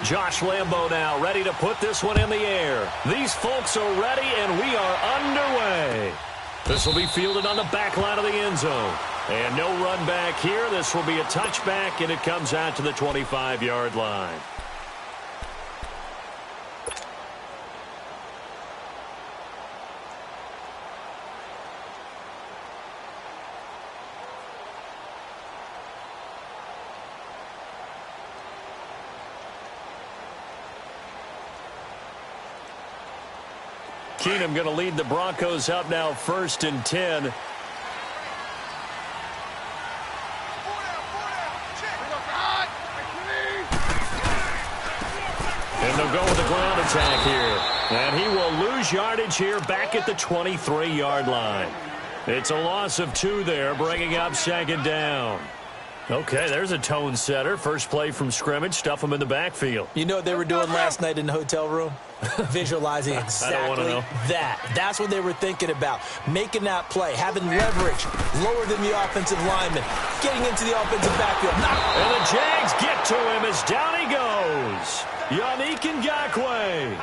Josh Lambo now ready to put this one in the air. These folks are ready, and we are underway. This will be fielded on the back line of the end zone. And no run back here. This will be a touchback, and it comes out to the 25-yard line. Keenum going to lead the Broncos up now 1st and 10. And they'll go with the ground attack here. And he will lose yardage here back at the 23-yard line. It's a loss of 2 there, bringing up 2nd down. Okay, there's a tone setter. First play from scrimmage, stuff them in the backfield. You know what they were doing last night in the hotel room? Visualizing exactly that. That's what they were thinking about. Making that play, having leverage, lower than the offensive lineman, getting into the offensive backfield. And the Jags get to him as down he goes. Yannick Ngakoue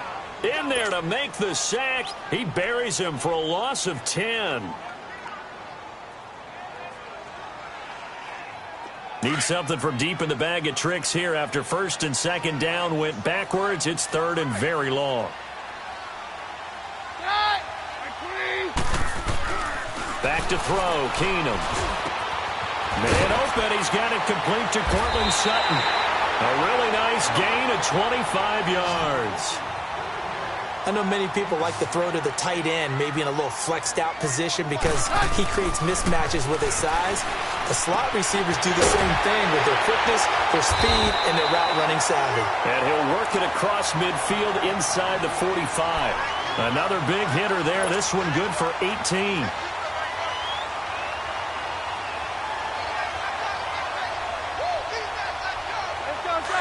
in there to make the sack. He buries him for a loss of 10. Need something from deep in the bag of tricks here after 1st and 2nd down went backwards. It's 3rd and very long. Back to throw, Keenum. Man open, he's got it complete to Cortland Sutton. A really nice gain of 25 yards. I know many people like to throw to the tight end, maybe in a little flexed out position because he creates mismatches with his size. The slot receivers do the same thing with their quickness, their speed, and their route running savvy. And he'll work it across midfield inside the 45. Another big hitter there. This one good for 18.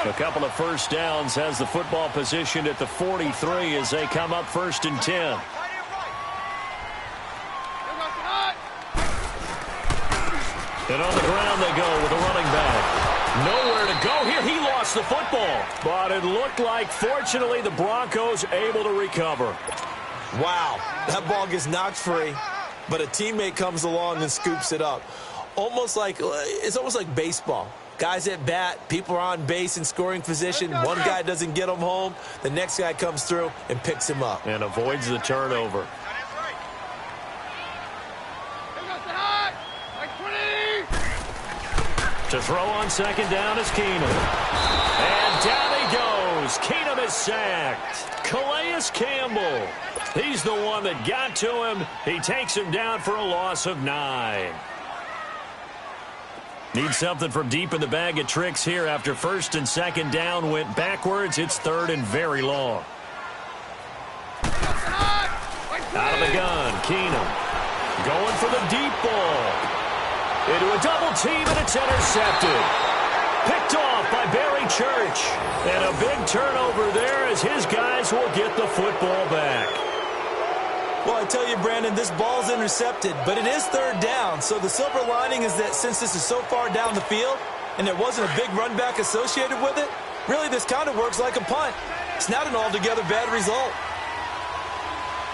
A couple of first downs has the football position at the 43 as they come up 1st and 10. And on the ground they go with a running back. Nowhere to go here. He lost the football. But it looked like, fortunately, the Broncos able to recover. Wow. That ball gets knocked free, but a teammate comes along and scoops it up. It's almost like baseball. Guys at bat, people are on base in scoring position. One guy doesn't get him home. The next guy comes through and picks him up. And avoids the turnover. To throw on 2nd down is Keenum. And down he goes. Keenum is sacked. Calais Campbell. He's the one that got to him. He takes him down for a loss of 9. Need something from deep in the bag of tricks here after 1st and 2nd down went backwards. It's 3rd and very long. Out of the gun, Keenum. Going for the deep ball. Into a double team, and it's intercepted. Picked off by Barry Church. And a big turnover there as his guys will get the football back. Well, I tell you, Brandon, this ball's intercepted, but it is 3rd down. So the silver lining is that since this is so far down the field and there wasn't a big run back associated with it, really this kind of works like a punt. It's not an altogether bad result.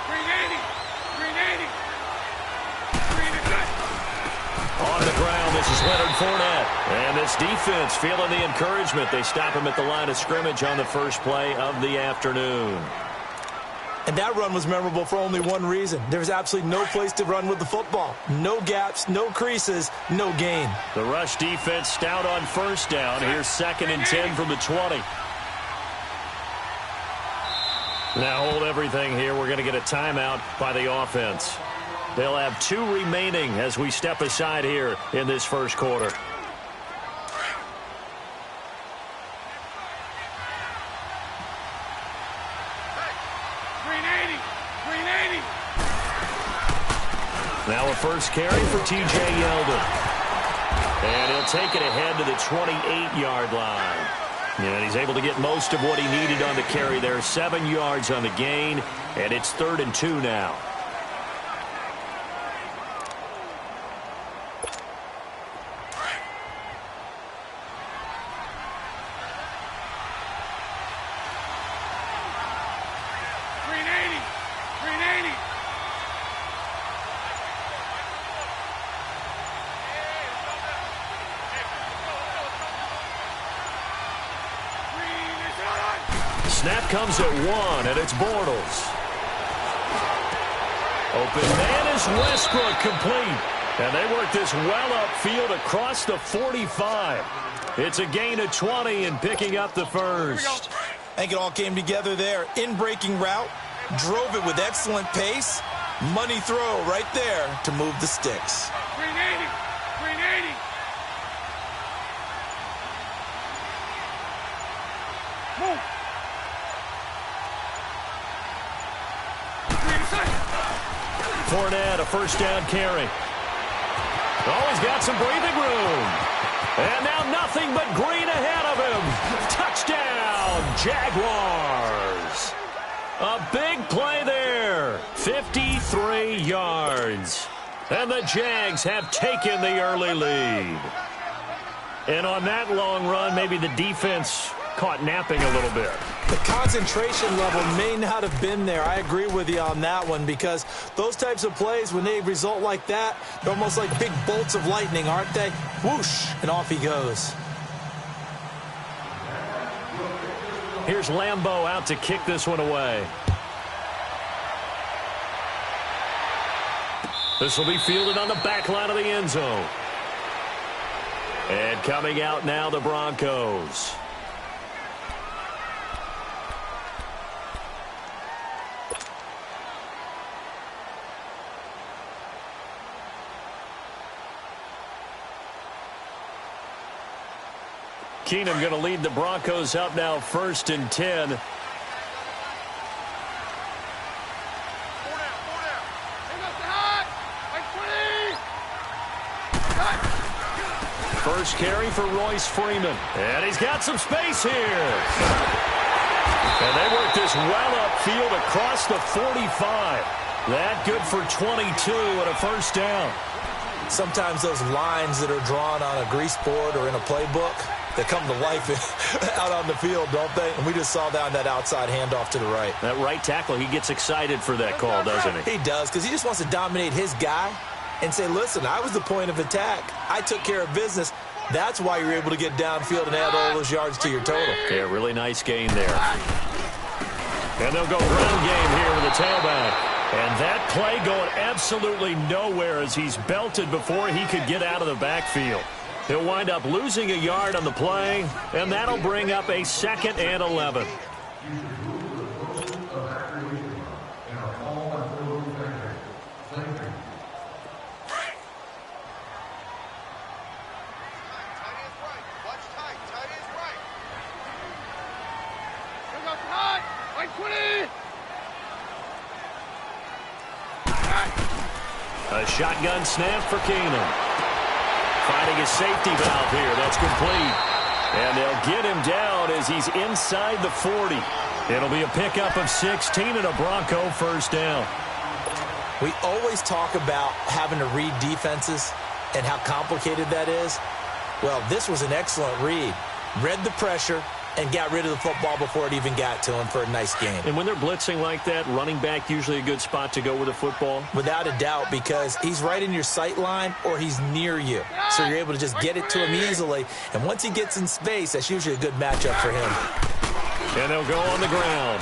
380. On the ground, this is Leonard Fournette. And this defense feeling the encouragement. They stop him at the line of scrimmage on the first play of the afternoon. And that run was memorable for only one reason. There was absolutely no place to run with the football. No gaps, no creases, no gain. The rush defense stout on 1st down. Here's 2nd and 10 from the 20. Now hold everything here. We're going to get a timeout by the offense. They'll have 2 remaining as we step aside here in this first quarter. Now a first carry for T.J. Yeldon. And he'll take it ahead to the 28-yard line. And he's able to get most of what he needed on the carry there. 7 yards on the gain, and it's 3rd and 2 now. snap comes at 1, and it's Bortles. Open man is Westbrook, complete. And they work this well upfield across the 45. It's a gain of 20 and picking up the first. I think it all came together there. In-breaking route, drove it with excellent pace. Money throw right there to move the sticks. 380. 380. Move. Fournette, a first down carry. Oh, he's got some breathing room. And now nothing but green ahead of him. Touchdown, Jaguars. A big play there. 53 yards. And the Jags have taken the early lead. And on that long run, maybe the defense caught napping a little bit. The concentration level may not have been there. I agree with you on that one, because those types of plays, when they result like that, they're almost like big bolts of lightning, aren't they? Whoosh, and off he goes. Here's Lambeau out to kick this one away. This will be fielded on the back line of the end zone. And coming out now, the Broncos. Keenum going to lead the Broncos up now, 1st and 10. First carry for Royce Freeman. And he's got some space here. And they work this well upfield across the 45. That good for 22 and a first down. Sometimes those lines that are drawn on a grease board or in a playbook, they come to life out on the field, don't they? And we just saw that on that outside handoff to the right. That right tackle, he gets excited for that call, doesn't he? He does, because he just wants to dominate his guy and say, listen, I was the point of attack. I took care of business. That's why you're able to get downfield and add all those yards to your total. Yeah, really nice gain there. And they'll go run game here with the tailback. And that play going absolutely nowhere as he's belted before he could get out of the backfield. He'll wind up losing a yard on the play, and that'll bring up a 2nd and 11. A shotgun snap for Keenum. Finding a safety valve here. That's complete. And they'll get him down as he's inside the 40. It'll be a pickup of 16 and a Bronco first down. We always talk about having to read defenses and how complicated that is. Well, this was an excellent read. Read the pressure and got rid of the football before it even got to him for a nice game. And when they're blitzing like that, running back usually a good spot to go with the football? Without a doubt, because he's right in your sight line or he's near you. So you're able to just get it to him easily. And once he gets in space, that's usually a good matchup for him. And they'll go on the ground.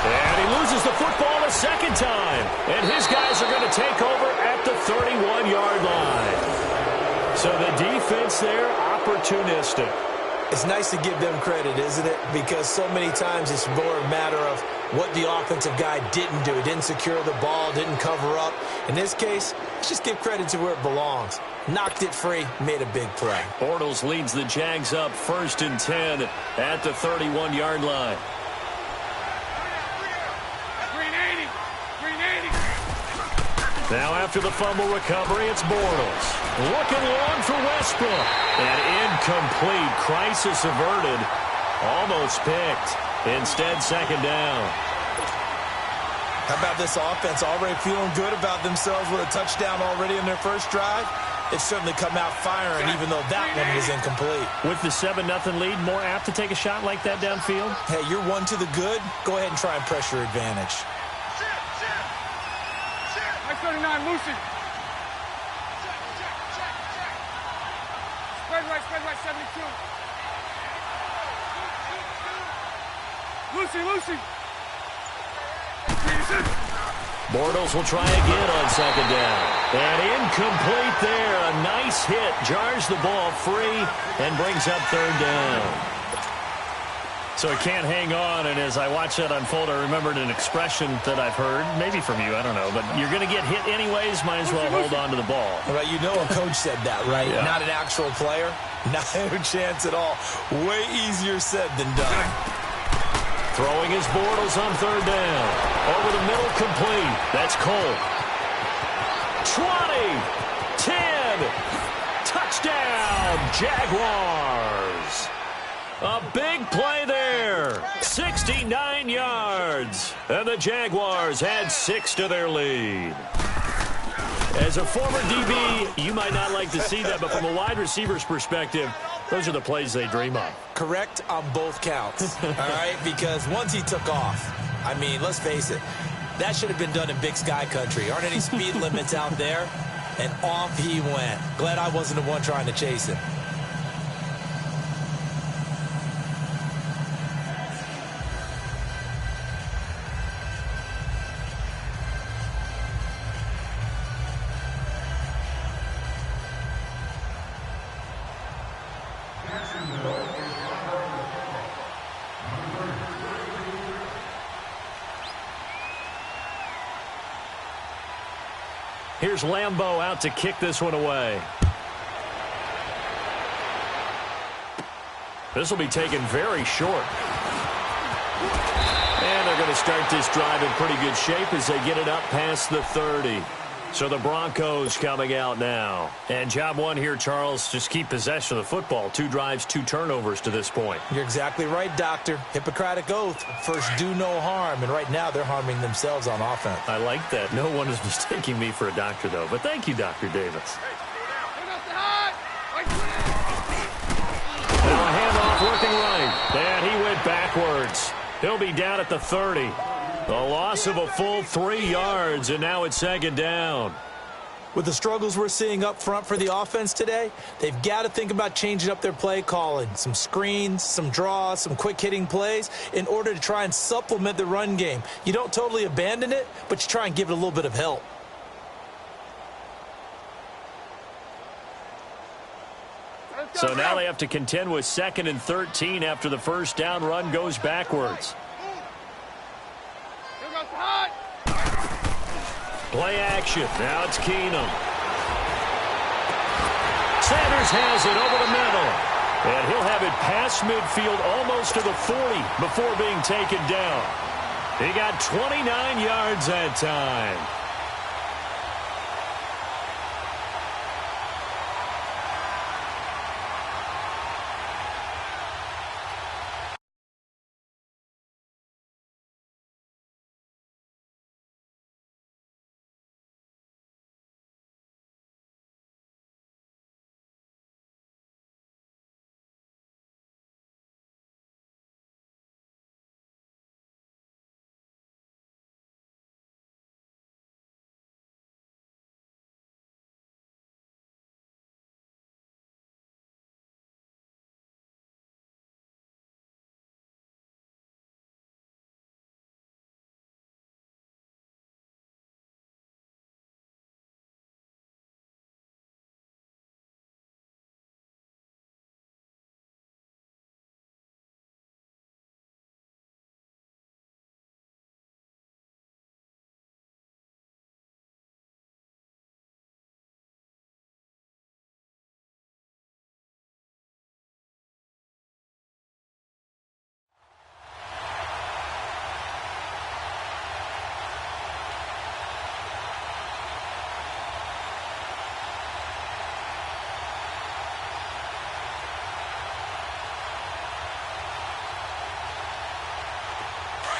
And he loses the football a second time. And his guys are going to take over at the 31-yard line. So the defense there, opportunistic. It's nice to give them credit, isn't it? Because so many times it's more a matter of what the offensive guy didn't do. He didn't secure the ball, didn't cover up. In this case, let's just give credit to where it belongs. Knocked it free, made a big play. Bortles leads the Jags up 1st and 10 at the 31-yard line. 380. 380. Now after the fumble recovery, it's Bortles. Looking long for Westbrook. And incomplete. Crisis averted. Almost picked. Instead, 2nd down. How about this offense already feeling good about themselves with a touchdown already in their first drive? It's certainly come out firing, even though that one was incomplete. With the 7-0 lead, more apt to take a shot like that downfield? Hey, you're one to the good. Go ahead and try and press your advantage. 39, Lucy. Spread right, 72. Lucy. Bortles will try again on second down. And incomplete there. A nice hit. Jars the ball free and brings up third down. So it can't hang on, and as I watch that unfold, I remembered an expression that I've heard, maybe from you, I don't know, but you're going to get hit anyways, might as well hold on to the ball. Right, you know a coach said that, right? Yeah. Not an actual player. Not a chance at all. Way easier said than done. Throwing his Bortles on third down. Over the middle, complete. That's Cole. 20, 10, touchdown, Jaguars. A big play there. 69 yards. And the Jaguars had 6 to their lead. As a former DB, you might not like to see that, but from a wide receiver's perspective, those are the plays they dream of. Correct on both counts, all right? Because once he took off, I mean, let's face it, that should have been done in Big Sky Country. Aren't any speed limits out there? And off he went. Glad I wasn't the one trying to chase him. Here's Lambeau out to kick this one away. This will be taken very short. And they're going to start this drive in pretty good shape as they get it up past the 30. So the Broncos coming out now. And job one here, Charles, just keep possession of the football. 2 drives, 2 turnovers to this point. You're exactly right, Doctor. Hippocratic oath. First, do no harm. And right now, they're harming themselves on offense. I like that. No one is mistaking me for a doctor, though. But thank you, Dr. Davis. Now a handoff working right. And he went backwards. He'll be down at the 30. A loss of a full 3 yards, and now it's second down. With the struggles we're seeing up front for the offense today, they've got to think about changing up their play calling. Some screens, some draws, some quick-hitting plays in order to try and supplement the run game. You don't totally abandon it, but you try and give it a little bit of help. So now they have to contend with 2nd and 13 after the first down run goes backwards. Play action. Now it's Keenum. Sanders has it over the middle. And he'll have it past midfield almost to the 40 before being taken down. He got 29 yards that time.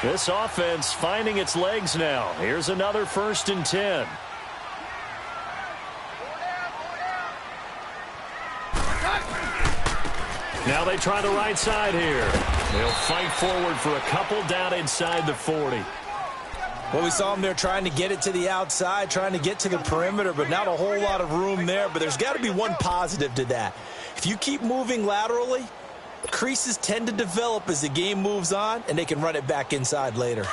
This offense finding its legs now. Here's another 1st and 10. Now they try the right side here. They'll fight forward for a couple down inside the 40. Well, we saw them there trying to get it to the outside, trying to get to the perimeter, but not a whole lot of room there. But there's got to be one positive to that. If you keep moving laterally, Creases tend to develop as the game moves on, and they can run it back inside later.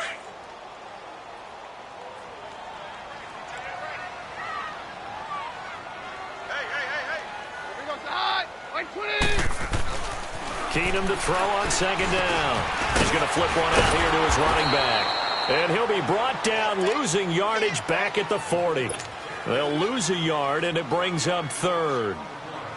Keenum to throw on second down. He's going to flip one out here to his running back. And he'll be brought down, losing yardage back at the 40. They'll lose a yard, and it brings up third.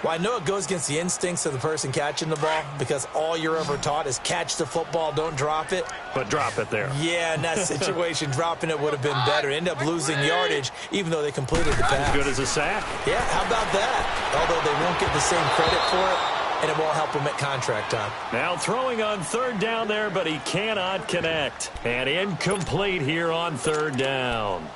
Well, I know it goes against the instincts of the person catching the ball because all you're ever taught is catch the football, don't drop it. But drop it there. Yeah, in that situation, dropping it would have been better. End up losing yardage, even though they completed the pass. As good as a sack. Yeah, how about that? Although they won't get the same credit for it, and it won't help him at contract time. Now throwing on third down there, but he cannot connect. And incomplete here on third down.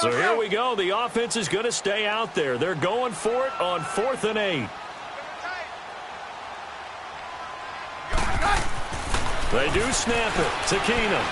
So here we go. The offense is going to stay out there. They're going for it on 4th and 8. They do snap it to Keenum.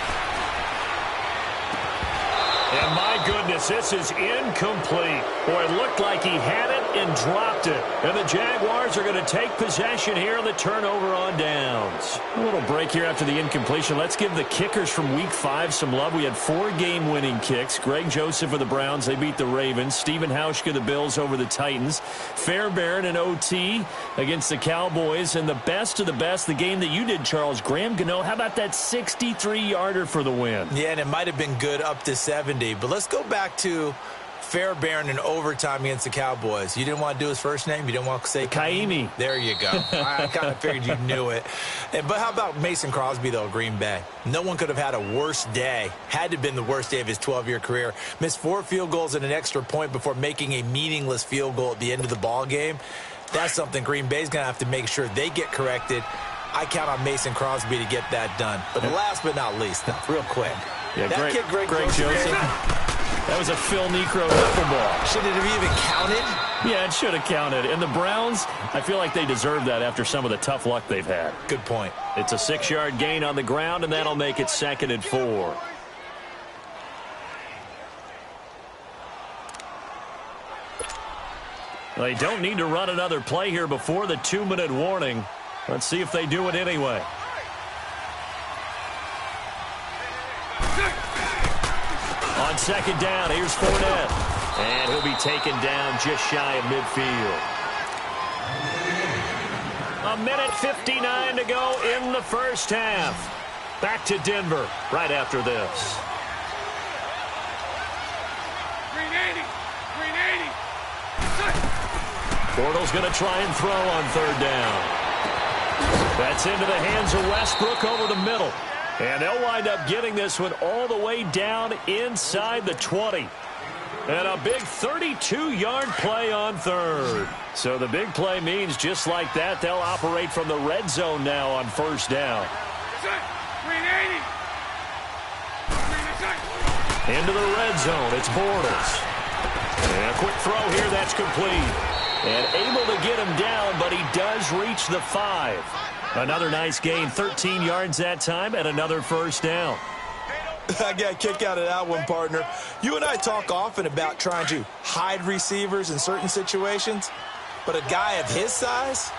And my goodness, this is incomplete. Boy, it looked like he had it and dropped it. And the Jaguars are going to take possession here on the turnover on downs. A little break here after the incompletion. Let's give the kickers from Week 5 some love. We had 4 game-winning kicks. Greg Joseph of the Browns, they beat the Ravens. Stephen Hauschka of the Bills over the Titans. Fairbairn and OT against the Cowboys. And the best of the best, the game that you did, Charles, Graham Gano. How about that 63-yarder for the win? Yeah, and it might have been good up to 70. But let's go back to Fairbairn in overtime against the Cowboys. You didn't want to do his first name? You didn't want to say Kaimi? There you go. I kind of figured you knew it. But how about Mason Crosby, though, Green Bay? No one could have had a worse day. Had to have been the worst day of his 12-year career. Missed 4 field goals and an extra point before making a meaningless field goal at the end of the ball game. That's something Green Bay's going to have to make sure they get corrected. I count on Mason Crosby to get that done. But last but not least, real quick. Yeah, that kid, Greg Joseph. That was a Phil Necro knuckleball. Should it have even counted? Yeah, it should have counted. And the Browns, I feel like they deserve that after some of the tough luck they've had. Good point. It's a 6-yard gain on the ground, and that'll make it 2nd and 4. They don't need to run another play here before the 2-minute warning. Let's see if they do it anyway. On 2nd down, here's Fournette. And he'll be taken down just shy of midfield. 1:59 to go in the first half. Back to Denver right after this. 380. 380. Bortles going to try and throw on 3rd down. That's into the hands of Westbrook over the middle. And they'll wind up getting this one all the way down inside the 20. And a big 32-yard play on 3rd. So the big play means just like that, they'll operate from the red zone now on 1st down. 380. Into the red zone, it's Bortles. And a quick throw here, that's complete. And able to get him down, but he does reach the 5. Another nice gain, 13 yards that time, and another 1st down. I got a kick out of that one, partner. You and I talk often about trying to hide receivers in certain situations, but a guy of his size,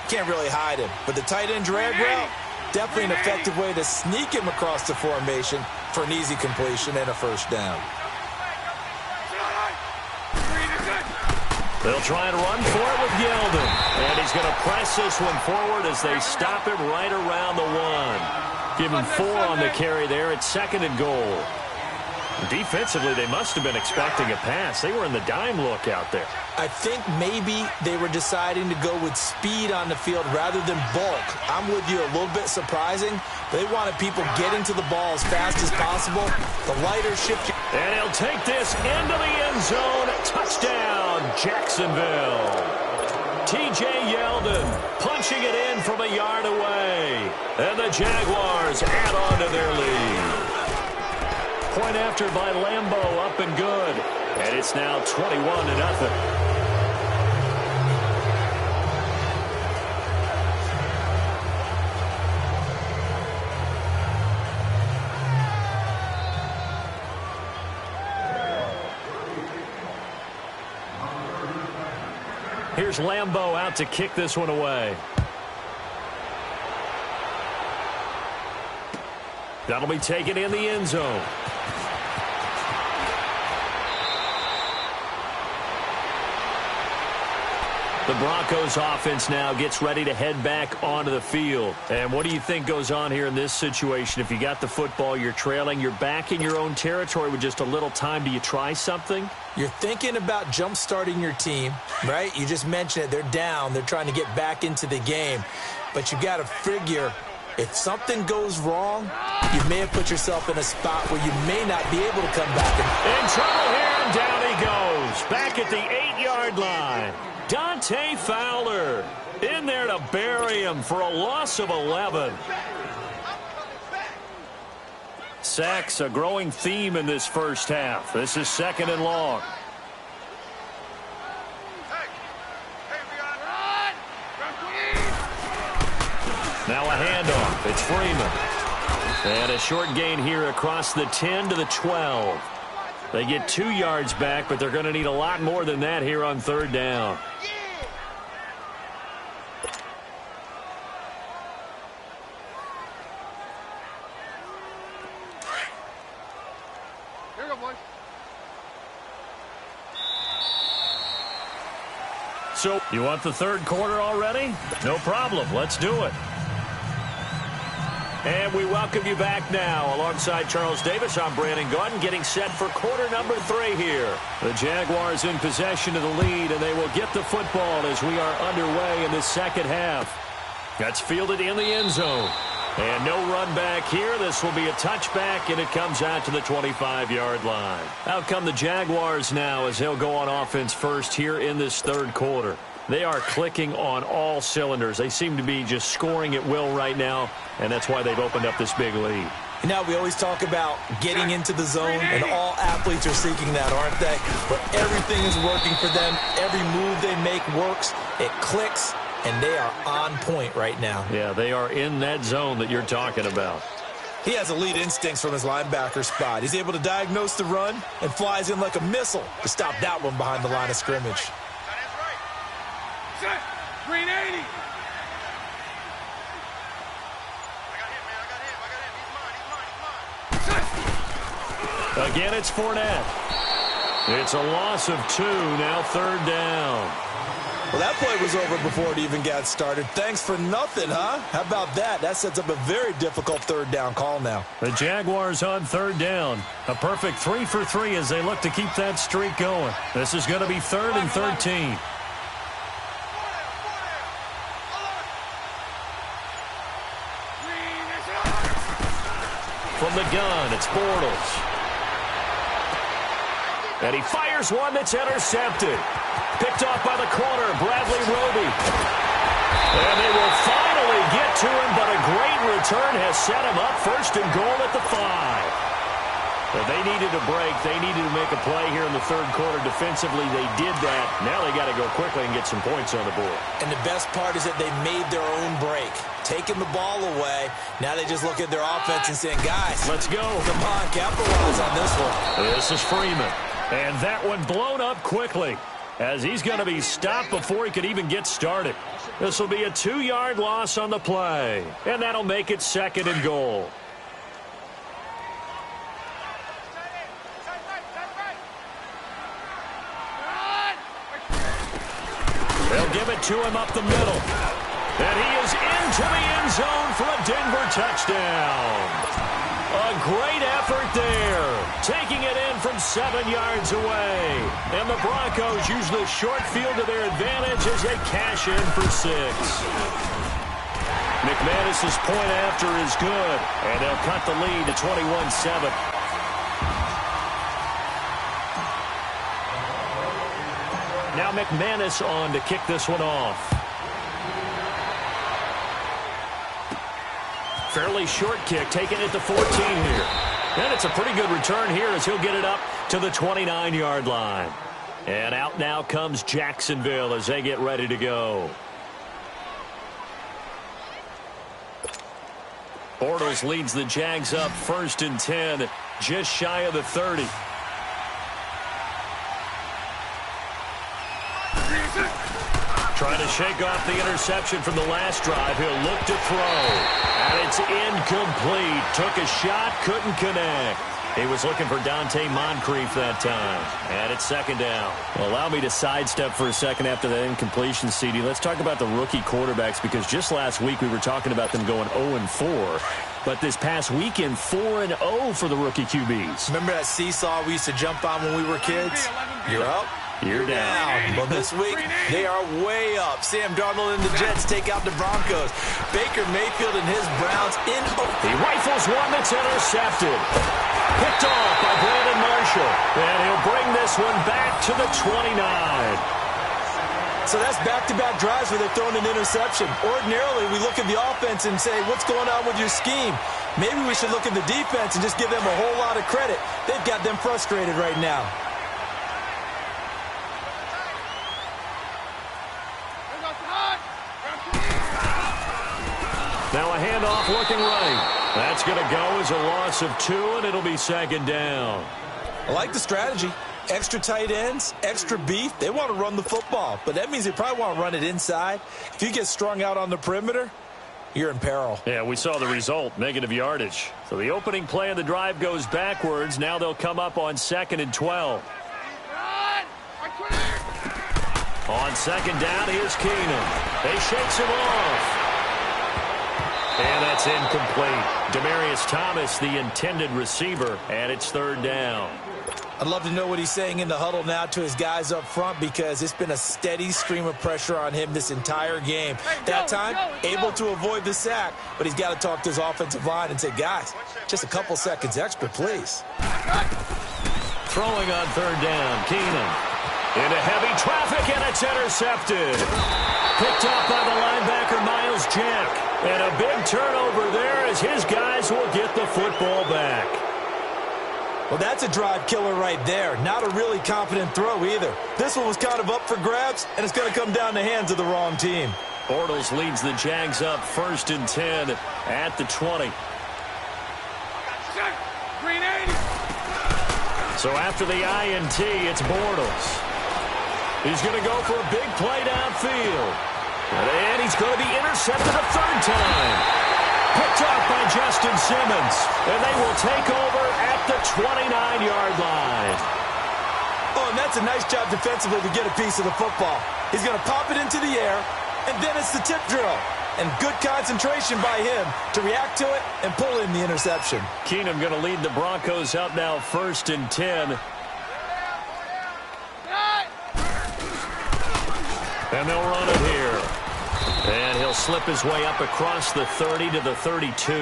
can't really hide him. But the tight end drag route, definitely an effective way to sneak him across the formation for an easy completion and a 1st down. They'll try and run for it with Yeldon. And he's going to press this one forward as they stop him right around the 1. Give him 4 on the carry there. It's 2nd and goal. Defensively, they must have been expecting a pass. They were in the dime look out there. I think maybe they were deciding to go with speed on the field rather than bulk. I'm with you, a little bit surprising. They wanted people getting to the ball as fast as possible. The lighter shift. And he'll take this into the end zone. Touchdown, Jacksonville. T.J. Yeldon punching it in from a yard away. And the Jaguars add on to their lead. point after by Lambeau, up and good. And it's now 21-0. Here's Lambeau out to kick this one away. That'll be taken in the end zone. The Broncos offense now gets ready to head back onto the field. And what do you think goes on here in this situation? If you got the football, you're trailing, you're back in your own territory with just a little time. Do you try something? You're thinking about jump-starting your team, right? You just mentioned it. They're down. They're trying to get back into the game. But you got to figure, if something goes wrong, you may have put yourself in a spot where you may not be able to come back. In trouble here, and down he goes. Back at the 8-yard line. Dante Fowler in there to bury him for a loss of 11. Sacks, a growing theme in this first half. This is 2nd and long. Now a handoff. It's Freeman. And a short gain here across the 10 to the 12. They get 2 yards back, but they're going to need a lot more than that here on 3rd down. So, you want the 3rd quarter already? No problem. Let's do it. And we welcome you back now. Alongside Charles Davis, I'm Brandon Gaudin, getting set for quarter number 3 here. The Jaguars in possession of the lead, and they will get the football as we are underway in the second half. That's fielded in the end zone. And no run back here. This will be a touchback, and it comes out to the 25-yard line. Out come the Jaguars now as they'll go on offense first here in this 3rd quarter. They are clicking on all cylinders. They seem to be just scoring at will right now, and that's why they've opened up this big lead. You know, we always talk about getting into the zone, and all athletes are seeking that, aren't they? Where everything is working for them. Every move they make works. It clicks. And they are on point right now. Yeah, they are in that zone that you're talking about. He has elite instincts from his linebacker spot. He's able to diagnose the run and flies in like a missile to stop that one behind the line of scrimmage. Set. Green 80. Again, it's Fournette. It's a loss of 2, now 3rd down. Well, that play was over before it even got started. Thanks for nothing, huh? How about that? That sets up a very difficult 3rd down call now. The Jaguars on 3rd down. A perfect 3 for 3 as they look to keep that streak going. This is going to be 3rd and 13. From the gun, it's Bortles. And he fires one that's intercepted. Picked off by the corner, Bradley Roby. And they will finally get to him, but a great return has set him up 1st and goal at the 5. Well, they needed a break. They needed to make a play here in the 3rd quarter. Defensively, they did that. Now they got to go quickly and get some points on the board. And the best part is that they made their own break. Taking the ball away. Now they just look at their offense and saying, guys, let's go. Come on, capitalize on this one. This is Freeman. And that one blown up quickly, as he's going to be stopped before he could even get started. This will be a 2-yard loss on the play, and that'll make it 2nd and goal. They'll give it to him up the middle, and he is into the end zone for a Denver touchdown. A great effort there, taking it in from 7 yards away. And the Broncos use the short field to their advantage as they cash in for 6. McManus's point after is good, and they'll cut the lead to 21-7. Now McManus on to kick this one off. Fairly short kick, taking it to 14 here. And it's a pretty good return here as he'll get it up to the 29-yard line. And out now comes Jacksonville as they get ready to go. Bortles leads the Jags up 1st and 10, just shy of the 30. Trying to shake off the interception from the last drive. He'll look to throw. And it's incomplete. Took a shot, couldn't connect. He was looking for Dante Moncrief that time. And it's 2nd down. Well, allow me to sidestep for a second after that incompletion, CD. Let's talk about the rookie quarterbacks, because just last week we were talking about them going 0-4. But this past weekend, 4-0 for the rookie QBs. Remember that seesaw we used to jump on when we were kids? You're up. You're down. Well, this week, they are way up. Sam Darnold and the Jets take out the Broncos. Baker Mayfield and his Browns in. He rifles one that's intercepted. Picked off by Brandon Marshall. And he'll bring this one back to the 29. So that's back-to-back drives where they're throwing an interception. Ordinarily, we look at the offense and say, what's going on with your scheme? Maybe we should look at the defense and just give them a whole lot of credit. They've got them frustrated right now. Now a handoff looking right. That's going to go as a loss of 2, and it'll be 2nd down. I like the strategy. Extra tight ends, extra beef. They want to run the football, but that means they probably want to run it inside. If you get strung out on the perimeter, you're in peril. Yeah, we saw the result, negative yardage. So the opening play of the drive goes backwards. Now they'll come up on 2nd and 12. On 2nd down, here's Keenum. They shakes him off. And that's incomplete. Demaryius Thomas, the intended receiver, and it's 3rd down. I'd love to know what he's saying in the huddle now to his guys up front, because it's been a steady stream of pressure on him this entire game. That time, able to avoid the sack, but he's got to talk to his offensive line and say, guys, just a couple seconds extra, please. Throwing on 3rd down, Keenum. Into heavy traffic, and it's intercepted. Picked up by the linebacker, Miles Jack. And a big turnover there as his guys will get the football back. Well, that's a drive killer right there. Not a really confident throw either. This one was kind of up for grabs, and it's going to come down the hands of the wrong team. Bortles leads the Jags up 1st and 10 at the 20. So after the INT, it's Bortles. He's going to go for a big play downfield. And he's going to be intercepted a 3rd time. Picked off by Justin Simmons. And they will take over at the 29-yard line. Oh, and that's a nice job defensively to get a piece of the football. He's going to pop it into the air, and then it's the tip drill. And good concentration by him to react to it and pull in the interception. Keenum going to lead the Broncos up now 1st and 10. And they'll run it here. And he'll slip his way up across the 30 to the 32.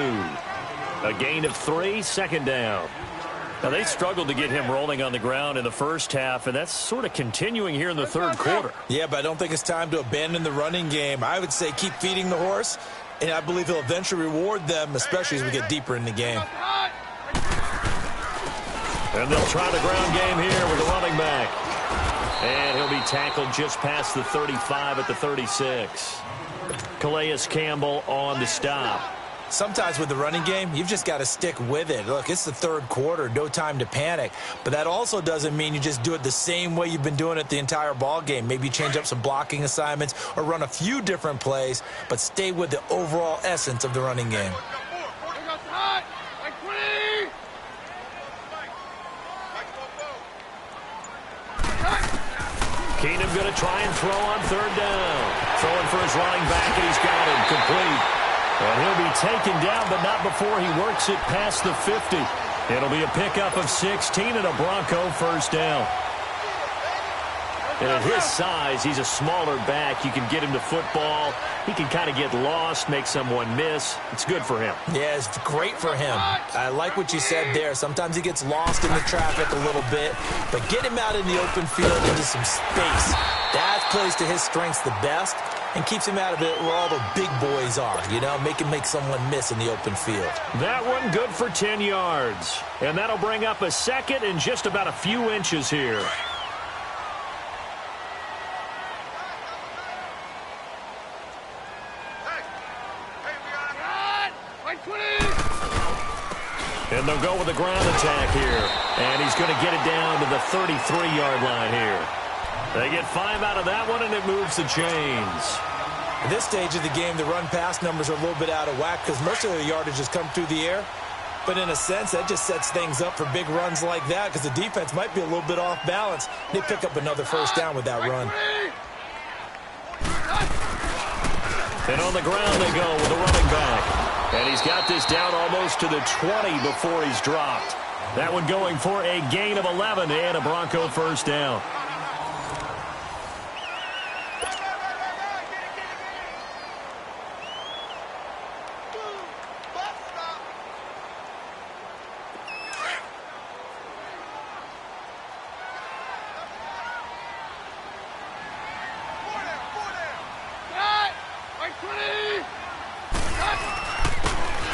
A gain of 3, 2nd down. Now, they struggled to get him rolling on the ground in the first half, and that's sort of continuing here in the 3rd quarter. Yeah, but I don't think it's time to abandon the running game. I would say keep feeding the horse, and I believe he'll eventually reward them, especially as we get deeper in the game. And they'll try the ground game here with the running back. And he'll be tackled just past the 35 at the 36. Calais Campbell on the stop. Sometimes with the running game, you've just got to stick with it. Look, it's the 3rd quarter, no time to panic. But that also doesn't mean you just do it the same way you've been doing it the entire ball game. Maybe change up some blocking assignments or run a few different plays, but stay with the overall essence of the running game. Keenum going to try and throw on 3rd down. Throwing for his running back, and he's got him complete. And he'll be taken down, but not before he works it past the 50. It'll be a pickup of 16 and a Bronco 1st down. And at his size, he's a smaller back. You can get him to football. He can kind of get lost, make someone miss. It's good for him. Yeah, it's great for him. I like what you said there. Sometimes he gets lost in the traffic a little bit, but get him out in the open field into some space. That plays to his strengths the best. and keeps him out of it where all the big boys are, you know, make someone miss in the open field. That one good for 10 yards. And that'll bring up a second and just about a few inches here. And they'll go with a ground attack here. And he's going to get it down to the 33-yard line here. They get 5 out of that one, and it moves the chains. At this stage of the game, the run-pass numbers are a little bit out of whack because most of the yardage has come through the air. But in a sense, that just sets things up for big runs like that because the defense might be a little bit off balance. They pick up another first down with that run. And on the ground they go with a running back. And he's got this down almost to the 20 before he's dropped. That one going for a gain of 11 and a Bronco first down.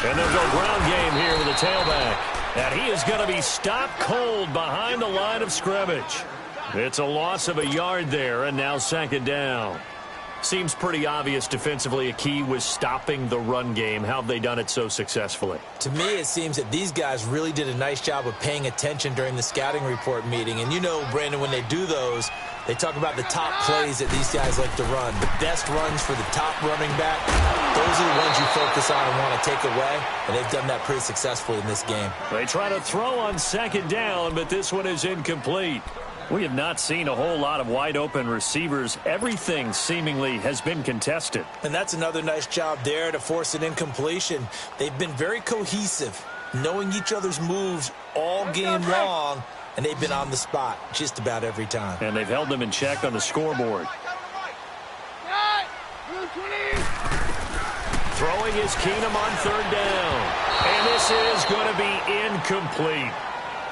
And they'll go ground game here with a tailback. And he is going to be stopped cold behind the line of scrimmage. It's a loss of a yard there, and now second down. Seems pretty obvious defensively a key was stopping the run game. How have they done it so successfully? To me, it seems that these guys really did a nice job of paying attention during the scouting report meeting. And you know, Brandon, when they do those, they talk about the top plays that these guys like to run. The best runs for the top running back, those are the ones you focus on and want to take away. And they've done that pretty successfully in this game. They try to throw on second down, but this one is incomplete. We have not seen a whole lot of wide-open receivers. Everything seemingly has been contested. And that's another nice job there to force an incompletion. They've been very cohesive, knowing each other's moves all game long, and they've been on the spot just about every time. And they've held them in check on the scoreboard. Throwing is Keenum on third down. And this is going to be incomplete.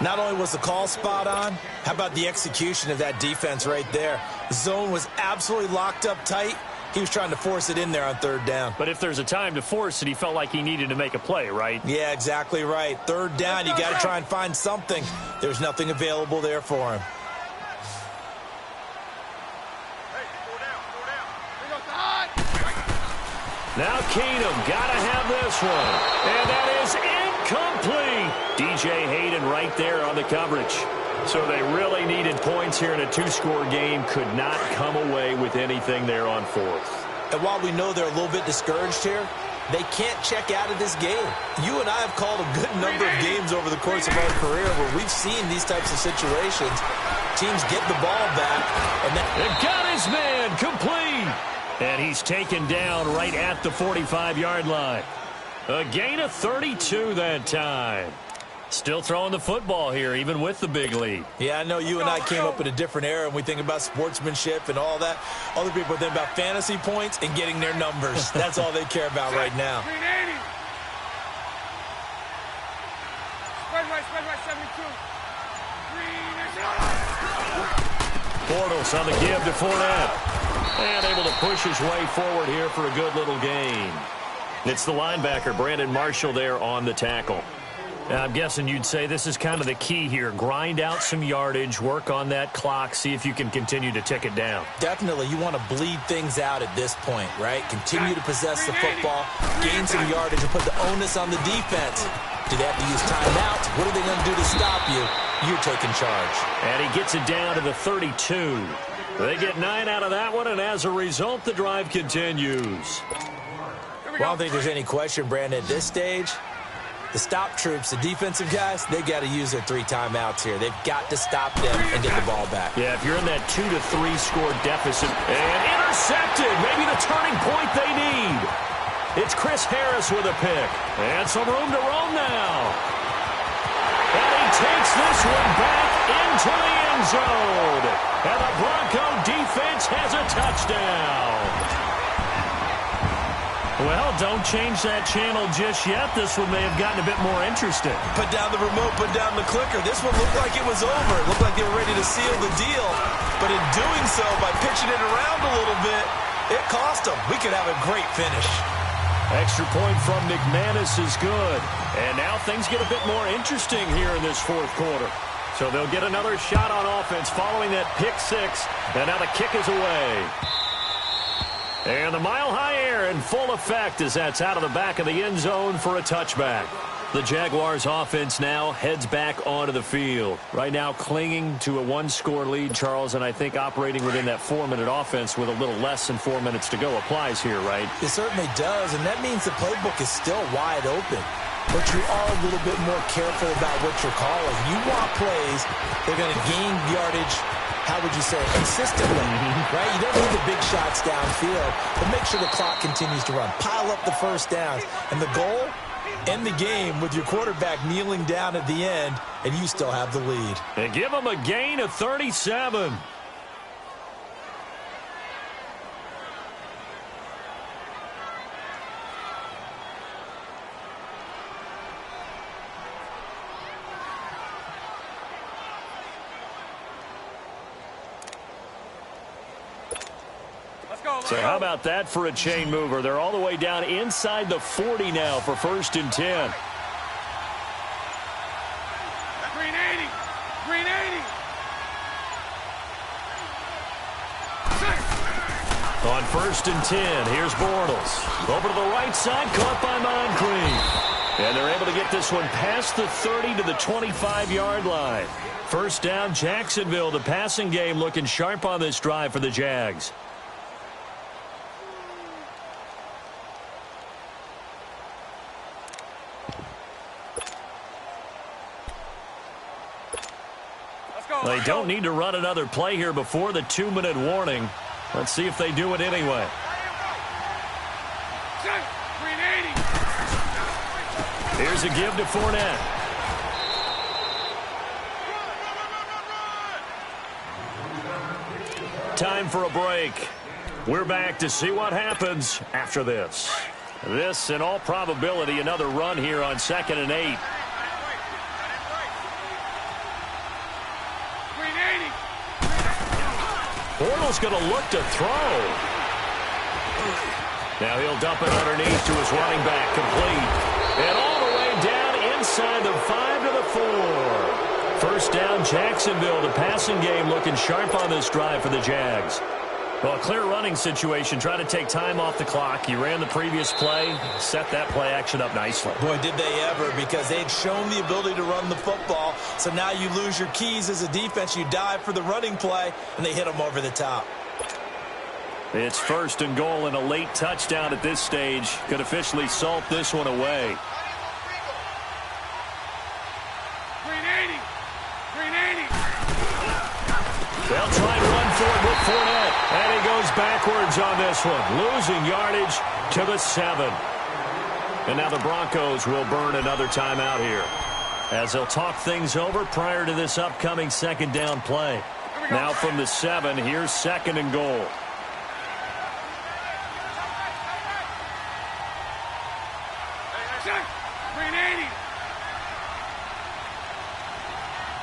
Not only was the call spot on, how about the execution of that defense right there? The zone was absolutely locked up tight. He was trying to force it in there on third down. But if there's a time to force it, he felt like he needed to make a play, right? Yeah, exactly right. Third down, you got to try and find something. There's nothing available there for him. Now Keenum got to have this one. And that is incomplete. DJ Hayden right there on the coverage. So they really needed points here in a two-score game. Could not come away with anything there on fourth. And while we know they're a little bit discouraged here, they can't check out of this game. You and I have called a good number of games over the course of our career where we've seen these types of situations. Teams get the ball back. And they got his man complete. And he's taken down right at the 45-yard line. A gain of 32 that time. Still throwing the football here, even with the big lead. Yeah, I know you and I came up in a different era, and we think about sportsmanship and all that. Other people think about fantasy points and getting their numbers. That's all they care about right now. Spread right, 72. Bortles on the give to Fournette. And able to push his way forward here for a good little gain. It's the linebacker, Brandon Marshall, there on the tackle. I'm guessing you'd say this is kind of the key here. Grind out some yardage, work on that clock, see if you can continue to tick it down. Definitely. You want to bleed things out at this point, right? Continue to possess the football, gain some yardage, and put the onus on the defense. Do they have to use timeouts? What are they going to do to stop you? You're taking charge. And he gets it down to the 32. They get 9 out of that one, and as a result, the drive continues. Well, I don't think there's any question, Brandon, at this stage. The stop troops, the defensive guys, they got to use their 3 timeouts here. They've got to stop them and get the ball back. Yeah, if you're in that 2 to 3 score deficit. And intercepted, maybe the turning point they need. It's Chris Harris with a pick. And some room to roam now. And he takes this one back into the end zone. And the Bronco defense has a touchdown. Well, don't change that channel just yet. This one may have gotten a bit more interesting. Put down the remote, put down the clicker. This one looked like it was over. It looked like they were ready to seal the deal. But in doing so, by pitching it around a little bit, It cost them. We could have a great finish. Extra point from McManus is good. And now things get a bit more interesting here in this fourth quarter. So they'll get another shot on offense following that pick six. And now the kick is away. And the mile-high air in full effect as that's out of the back of the end zone for a touchback. The Jaguars offense now heads back onto the field. Right now clinging to a one-score lead, Charles, and I think operating within that 4-minute offense with a little less than 4 minutes to go applies here, right? It certainly does, and that means the playbook is still wide open. But you are a little bit more careful about what you're calling. You want plays that are going to gain yardage, how would you say, consistently, right? You don't need the big shots downfield, but make sure the clock continues to run. Pile up the first downs. And the goal? End the game with your quarterback kneeling down at the end, and you still have the lead. And give them a gain of 37. So how about that for a chain mover? They're all the way down inside the 40 now for 1st and 10. Green 80. Green 80. On 1st and 10, here's Bortles. Over to the right side, caught by Moncrief. And they're able to get this one past the 30 to the 25-yard line. First down, Jacksonville. The passing game looking sharp on this drive for the Jags. They don't need to run another play here before the 2-minute warning. Let's see if they do it anyway. Here's a give to Fournette. Time for a break. We're back to see what happens after this. This, in all probability, another run here on 2nd and 8. Bortles going to look to throw. Now he'll dump it underneath to his running back, complete. And all the way down inside the 5 to the 4. First down, Jacksonville. The passing game looking sharp on this drive for the Jags. Well, a clear running situation. Try to take time off the clock. You ran the previous play, set that play action up nicely. Boy, did they ever, because they'd shown the ability to run the football. So now you lose your keys as a defense. You dive for the running play, and they hit them over the top. It's 1st and goal, and a late touchdown at this stage could officially salt this one away. They'll try and run for it with Fournette. And he goes backwards on this one. Losing yardage to the 7. And now the Broncos will burn another timeout here, as they'll talk things over prior to this upcoming 2nd down play. Now from the 7, here's 2nd and goal. Green 80.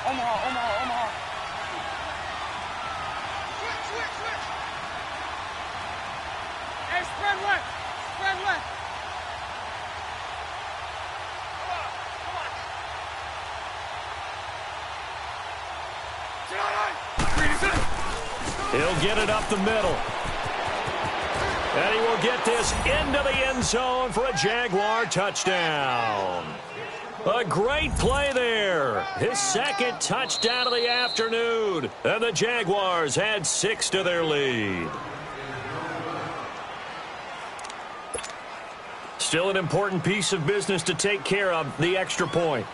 Omaha. Switch. Hey, spread left. He'll get it up the middle. And he will get this into the end zone for a Jaguar touchdown. A great play there. His 2nd touchdown of the afternoon. And the Jaguars add 6 to their lead. Still an important piece of business to take care of, the extra point.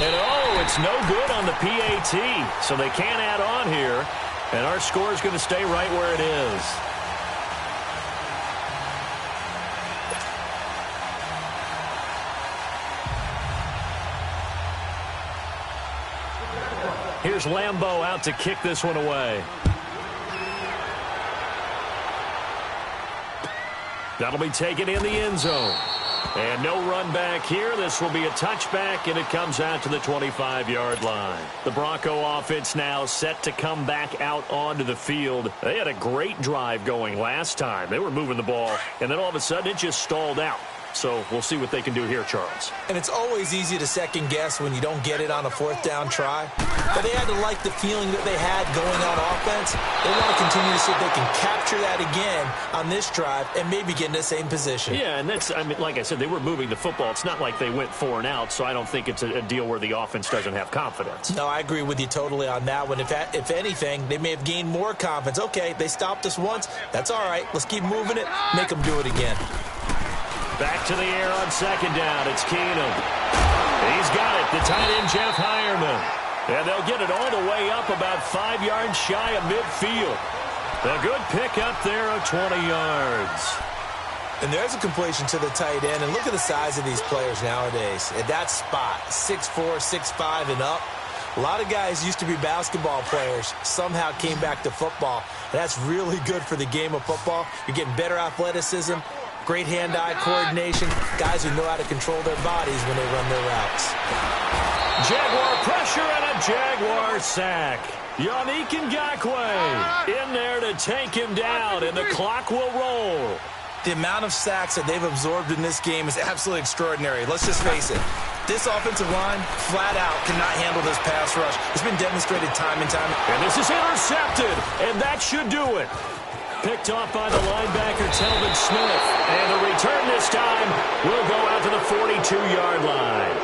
And it's no good on the PAT, so they can't add on here. And our score is going to stay right where it is. Here's Lambeau out to kick this one away. That'll be taken in the end zone. And no run back here. This will be a touchback, and it comes out to the 25-yard line. The Bronco offense now set to come back out onto the field. They had a great drive going last time. They were moving the ball, and then all of a sudden it just stalled out. So we'll see what they can do here, Charles. And it's always easy to second guess when you don't get it on a fourth down try. But they had to like the feeling that they had going on offense. They want to continue to see if they can capture that again on this drive and maybe get in the same position. Yeah, and that's, I mean, like I said, they were moving the football. It's not like they went 4 and out, so I don't think it's a deal where the offense doesn't have confidence. No, I agree with you totally on that one. If anything, they may have gained more confidence. Okay, they stopped us once. That's all right. Let's keep moving it. Make them do it again. Back to the air on second down. It's Keenum. He's got it. The tight end, Jeff Hireman. And they'll get it all the way up about 5 yards shy of midfield. A good pick up there of 20 yards. And there's a completion to the tight end. And look at the size of these players nowadays. At that spot, 6'4", 6'5", and up. A lot of guys used to be basketball players, somehow came back to football. And that's really good for the game of football. You're getting better athleticism, great hand-eye coordination, guys who know how to control their bodies when they run their routes. Jaguar pressure and a Jaguar sack. Yannick Ngakoue in there to take him down, and the clock will roll. The amount of sacks that they've absorbed in this game is absolutely extraordinary. Let's just face it. This offensive line, flat out, cannot handle this pass rush. It's been demonstrated time and time. And this is intercepted, and that should do it. Picked off by the linebacker, Telvin Smith. And the return this time will go out to the 42-yard line.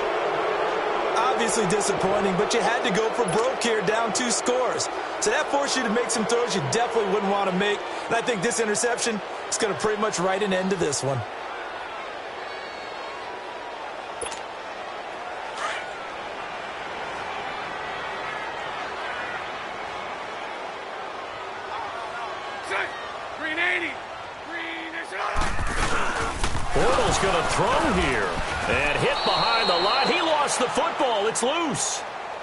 Obviously disappointing, but you had to go for broke here, down 2 scores. So that forced you to make some throws you definitely wouldn't want to make. And I think this interception is going to pretty much write an end to this one. Bortles going to throw here and hit behind the line. He lost the football. It's loose.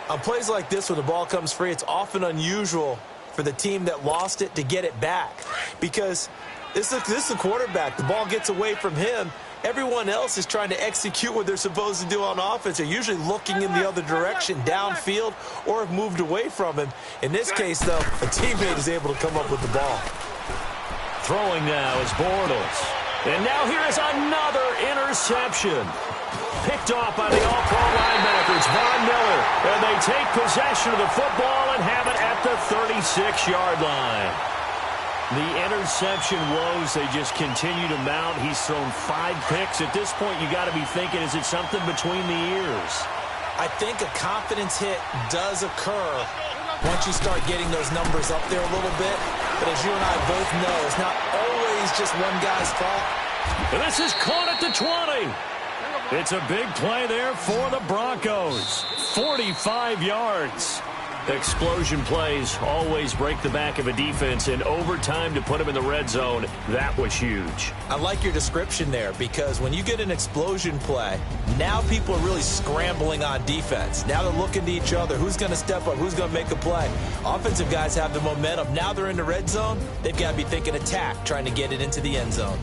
On plays like this where the ball comes free, it's often unusual for the team that lost it to get it back because this is the quarterback. The ball gets away from him. Everyone else is trying to execute what they're supposed to do on offense. They're usually looking in the other direction, downfield, or have moved away from him. In this case, though, a teammate is able to come up with the ball. Throwing now is Bortles. And now here is another interception. Picked off by the all-pro linebackers, Von Miller. And they take possession of the football and have it at the 36-yard line. The interception woes, they just continue to mount. He's thrown 5 picks. At this point, you got to be thinking, is it something between the ears? I think a confidence hit does occur once you start getting those numbers up there a little bit. But as you and I both know, it's not always just one guy's fault. And this is caught at the 20. It's a big play there for the Broncos. 45 yards. Explosion plays always break the back of a defense, and overtime to put them in the red zone, that was huge. I like your description there because when you get an explosion play, now people are really scrambling on defense. Now they're looking to each other. Who's going to step up? Who's going to make a play? Offensive guys have the momentum. Now they're in the red zone. They've got to be thinking attack, trying to get it into the end zone.